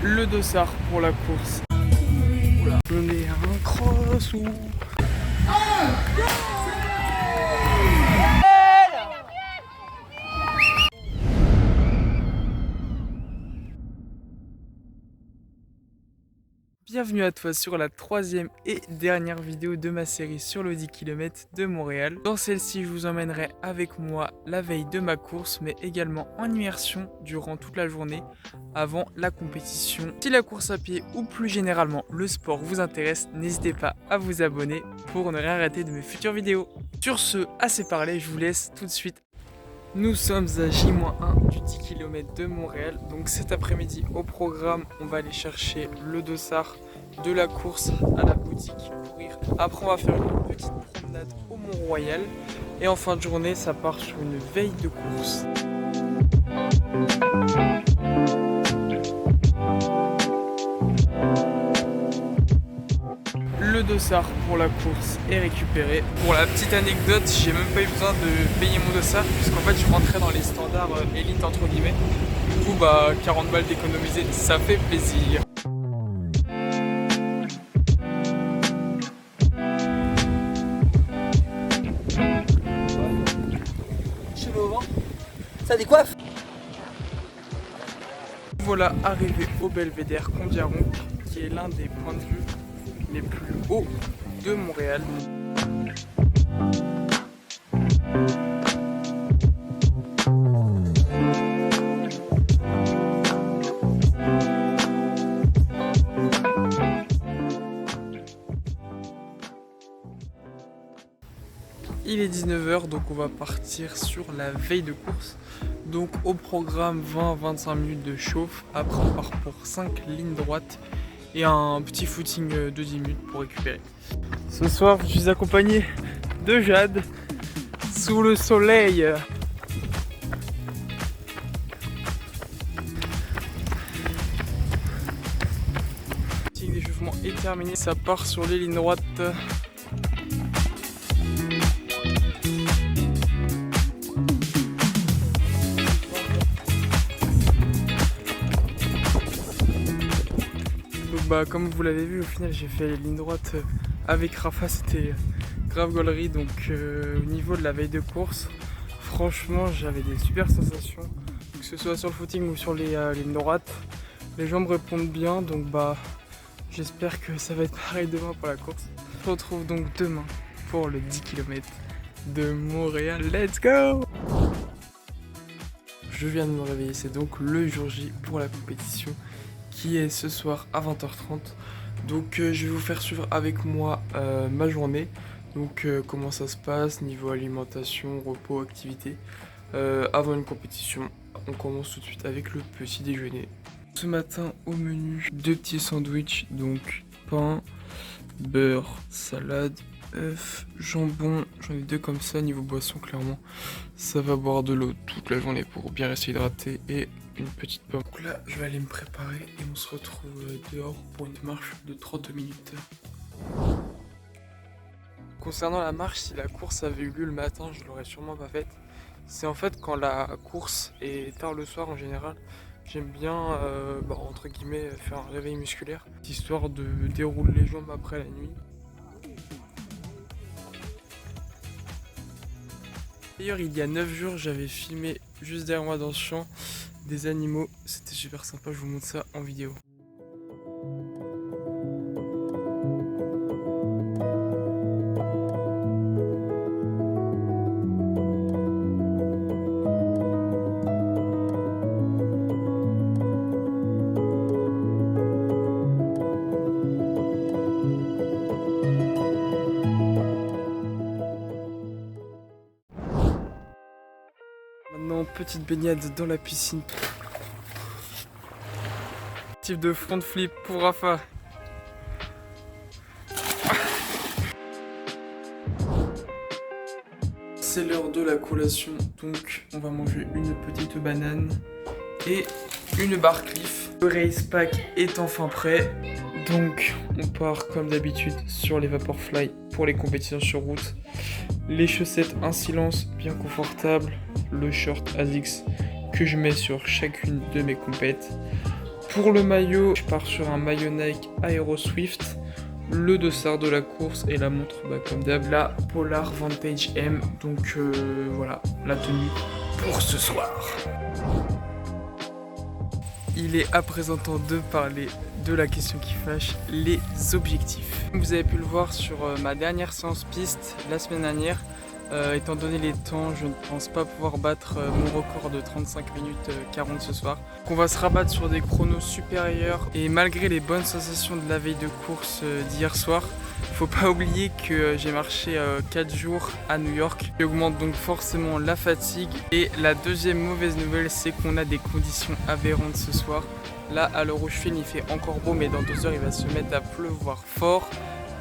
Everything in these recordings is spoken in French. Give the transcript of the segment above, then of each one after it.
le dossard pour la course. Oula. On est à un cross ou... Bienvenue à toi sur la troisième et dernière vidéo de ma série sur le 10 km de Montréal. Dans celle-ci, je vous emmènerai avec moi la veille de ma course, mais également en immersion durant toute la journée avant la compétition. Si la course à pied ou plus généralement le sport vous intéresse, n'hésitez pas à vous abonner pour ne rien rater de mes futures vidéos. Sur ce, assez parlé, je vous laisse tout de suite. Nous sommes à J-1 du 10 km de Montréal, donc cet après-midi au programme, on va aller chercher le dossard de la course à la boutique courir. Après on va faire une petite promenade au Mont-Royal et en fin de journée ça part sur une veille de course. Le dossard pour la course est récupéré. Pour la petite anecdote, j'ai même pas eu besoin de payer mon dossard puisqu'en fait je rentrais dans les standards élite entre guillemets. Du coup 40 balles d'économiser, ça fait plaisir. Ça décoiffe. Voilà arrivé au Belvédère Condiaron qui est l'un des points de vue les plus hauts de Montréal. Il est 19h, donc on va partir sur la veille de course. Donc au programme 20-25 minutes de chauffe, après on part pour 5 lignes droites et un petit footing de 10 minutes pour récupérer. Ce soir je suis accompagné de Jade sous le soleil. Le footing d'échauffement est terminé, ça part sur les lignes droites. Comme vous l'avez vu, au final j'ai fait les lignes droites avec Rafa, c'était grave gaulerie. Donc au niveau de la veille de course, franchement j'avais des super sensations, que ce soit sur le footing ou sur les lignes droites. Les jambes répondent bien, donc j'espère que ça va être pareil demain pour la course. On se retrouve donc demain pour le 10 km de Montréal. Let's go! Je viens de me réveiller, c'est donc le jour J pour la compétition qui est ce soir à 20h30. Donc je vais vous faire suivre avec moi ma journée. Donc comment ça se passe niveau alimentation, repos, activité. Avant une compétition, on commence tout de suite avec le petit déjeuner. Ce matin au menu, 2 petits sandwichs, donc pain, beurre, salade, œufs, jambon. J'en ai 2 comme ça. Niveau boisson, clairement ça va boire de l'eau toute la journée pour bien rester hydraté, et une petite pomme. Donc là je vais aller me préparer et on se retrouve dehors pour une marche de 32 minutes. Concernant la marche, si la course avait eu lieu le matin, je l'aurais sûrement pas faite. C'est en fait quand la course est tard le soir en général, j'aime bien entre guillemets faire un réveil musculaire, histoire de dérouler les jambes après la nuit. D'ailleurs il y a 9 jours j'avais filmé juste derrière moi dans ce champ des animaux, c'était super sympa, je vous montre ça en vidéo. Maintenant, petite baignade dans la piscine. Type de front flip pour Rafa. C'est l'heure de la collation, donc on va manger une petite banane et une barre Cliff. Le race pack est enfin prêt, donc on part comme d'habitude sur les Vaporfly pour les compétitions sur route. Les chaussettes un silence bien confortable, le short ASICS que je mets sur chacune de mes compètes. Pour le maillot, je pars sur un maillot Nike Aero Swift. Le dossard de la course et la montre, comme d'hab, la Polar Vantage M. Donc voilà, la tenue pour ce soir. Il est à présent temps de parler de la question qui fâche, les objectifs. Vous avez pu le voir sur ma dernière séance piste la semaine dernière. Étant donné les temps, je ne pense pas pouvoir battre mon record de 35 minutes 40 ce soir. Donc on va se rabattre sur des chronos supérieurs et malgré les bonnes sensations de la veille de course d'hier soir, il ne faut pas oublier que j'ai marché 4 jours à New York, qui augmente donc forcément la fatigue. Et la deuxième mauvaise nouvelle, c'est qu'on a des conditions aberrantes ce soir. Là, à l'heure où je filme, il fait encore beau, mais dans 2 heures, il va se mettre à pleuvoir fort.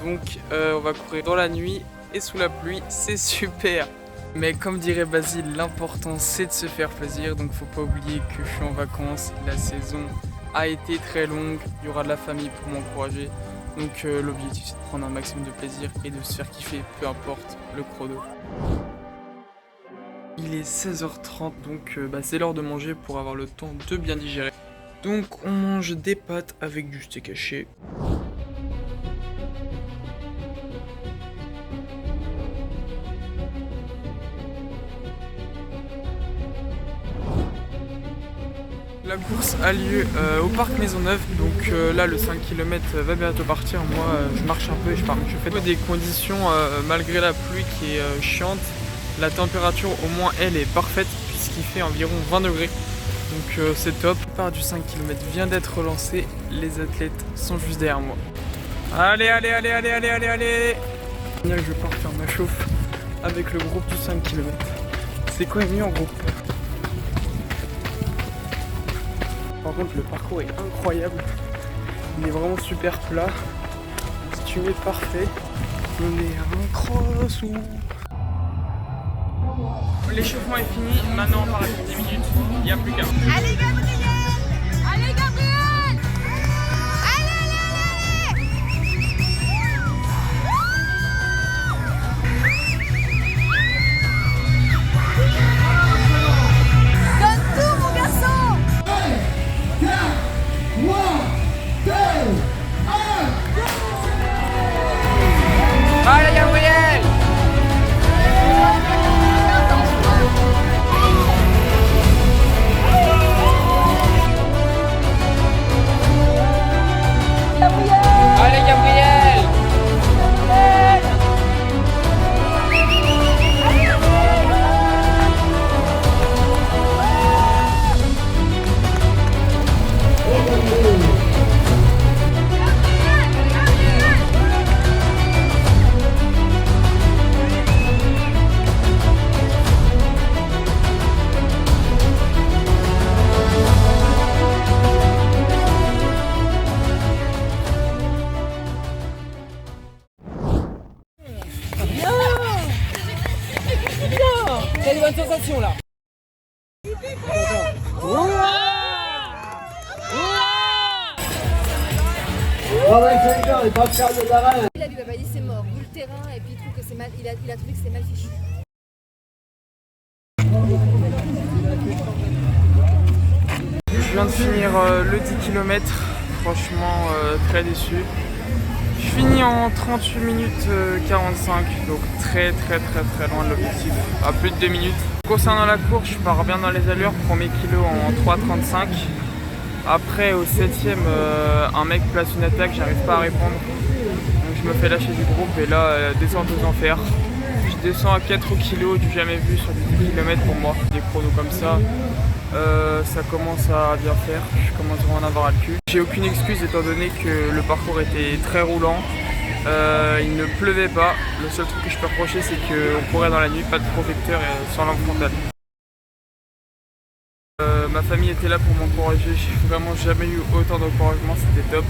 Donc on va courir dans la nuit et sous la pluie, c'est super. Mais comme dirait Basile, l'important c'est de se faire plaisir, donc faut pas oublier que je suis en vacances, la saison a été très longue, il y aura de la famille pour m'encourager, donc l'objectif c'est de prendre un maximum de plaisir et de se faire kiffer, peu importe le chrono. Il est 16h30, donc c'est l'heure de manger pour avoir le temps de bien digérer. Donc on mange des pâtes avec du steak haché. La course a lieu au parc Maisonneuve, donc là le 5 km va bientôt partir. Moi je marche un peu et je pars. Je fais des conditions malgré la pluie qui est chiante. La température au moins elle est parfaite puisqu'il fait environ 20 degrés. Donc c'est top. Le départ du 5 km vient d'être relancé. Les athlètes sont juste derrière moi. Allez, allez, allez, allez, allez, allez, allez. Je vais pas faire ma chauffe avec le groupe du 5 km. C'est quand même mieux en groupe. Par contre le parcours est incroyable, il est vraiment super plat, si tu mets parfait, on est un cross-ou. L'échauffement est fini, maintenant on part à 10 minutes, il n'y a plus qu'un. Allez Gabriel! Allez Gabriel! Allez, allez, allez! Donne tout mon garçon! 3, 2, 1. Allez Gabriel! Allez Gabriel! Quelle bonne sensation là. Il a dit bah, c'est mort, vu le terrain et puis il trouve que c'est mal, il a trouvé que c'est mal fichu. Je viens de finir le 10 km, franchement très déçu. Je finis en 38 minutes 45, donc très loin de l'objectif, à plus de 2 minutes. Concernant la course, je pars bien dans les allures, premier kilo en 3,35. Après au 7ème, un mec place une attaque, j'arrive pas à répondre. Donc je me fais lâcher du groupe et là, descente aux enfers. Je descends à 4 kg, du jamais vu sur des 10 km pour moi. Des chronos comme ça, ça commence à bien faire, je commence vraiment à en avoir à le cul. J'ai aucune excuse étant donné que le parcours était très roulant. Il ne pleuvait pas, le seul truc que je peux reprocher c'est qu'on courait dans la nuit, pas de projecteur sans lampe frontale. Ma famille était là pour m'encourager, j'ai vraiment jamais eu autant d'encouragement, c'était top.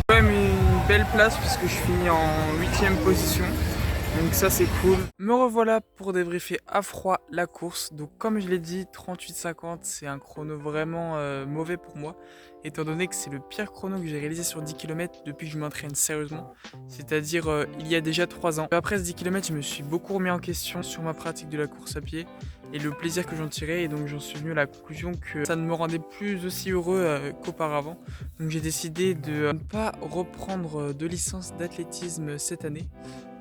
Quand même une belle place puisque je finis en 8ème position. Donc ça c'est cool. Me revoilà pour débriefer à froid la course. Donc comme je l'ai dit, 38,50 c'est un chrono vraiment mauvais pour moi, étant donné que c'est le pire chrono que j'ai réalisé sur 10 km depuis que je m'entraîne sérieusement, c'est-à-dire il y a déjà 3 ans. Après ce 10 km, je me suis beaucoup remis en question sur ma pratique de la course à pied et le plaisir que j'en tirais, et donc j'en suis venu à la conclusion que ça ne me rendait plus aussi heureux qu'auparavant. Donc j'ai décidé de ne pas reprendre de licence d'athlétisme cette année.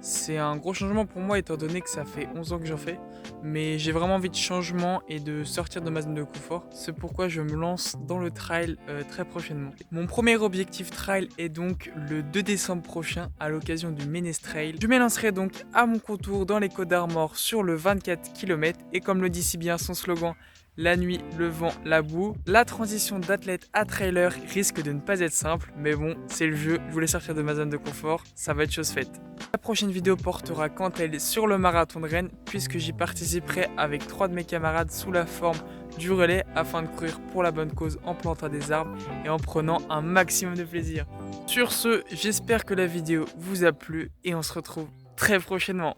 C'est un gros changement pour moi étant donné que ça fait 11 ans que j'en fais, mais j'ai vraiment envie de changement et de sortir de ma zone de confort. C'est pourquoi je me lance dans le trail très prochainement. Mon premier objectif trail est donc le 2 décembre prochain à l'occasion du Ménestrail. Je m'élancerai donc à mon contour dans les Côtes d'Armor sur le 24 km et comme le dit si bien son slogan, la nuit, le vent, la boue. La transition d'athlète à trailer risque de ne pas être simple, mais bon, c'est le jeu, je voulais sortir de ma zone de confort, ça va être chose faite. La prochaine vidéo portera quant à elle sur le marathon de Rennes, puisque j'y participerai avec 3 de mes camarades sous la forme du relais afin de courir pour la bonne cause en plantant des arbres et en prenant un maximum de plaisir. Sur ce, j'espère que la vidéo vous a plu et on se retrouve très prochainement.